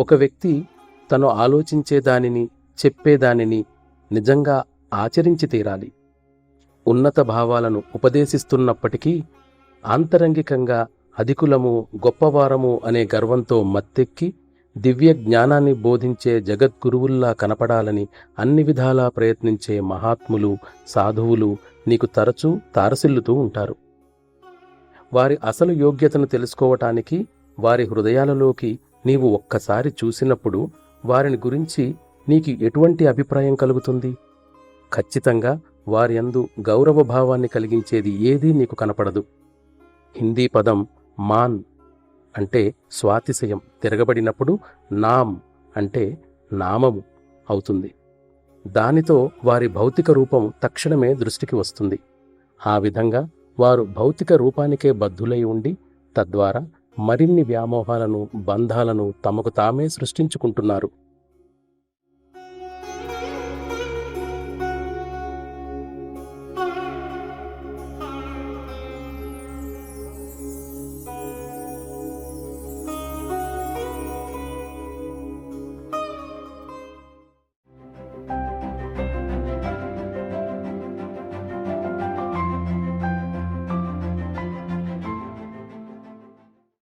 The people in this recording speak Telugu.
ఒక వ్యక్తి తను ఆలోచించేదానిని, చెప్పేదానిని నిజంగా ఆచరించి తీరాలి. ఉన్నత భావాలను ఉపదేశిస్తున్నప్పటికీ ఆంతరంగికంగా అధికులము, గొప్పవారము అనే గర్వంతో మత్తెక్కి దివ్య జ్ఞానాన్ని బోధించే జగద్గురువుల్లా కనపడాలని అన్ని విధాలా ప్రయత్నించే మహాత్ములు, సాధువులు నీకు తరచూ తారసిల్లుతూ ఉంటారు. వారి అసలు యోగ్యతను తెలుసుకోవటానికి వారి హృదయాలలోకి నీవు ఒక్కసారి చూసినప్పుడు వారిని గురించి నీకు ఎటువంటి అభిప్రాయం కలుగుతుంది? ఖచ్చితంగా వారి యందు గౌరవభావాన్ని కలిగించేది ఏదీ నీకు కనపడదు. హిందీ పదం మాన్ అంటే స్వాతిశయం తిరగబడినప్పుడు నామ్ అంటే నామము అవుతుంది. దానితో వారి భౌతిక రూపం తక్షణమే దృష్టికి వస్తుంది. ఆ విధంగా వారు భౌతిక రూపానికే బద్ధులై ఉండి తద్వారా మరిన్ని వ్యామోహాలను, బంధాలను తమకు తామే సృష్టించుకుంటున్నారు.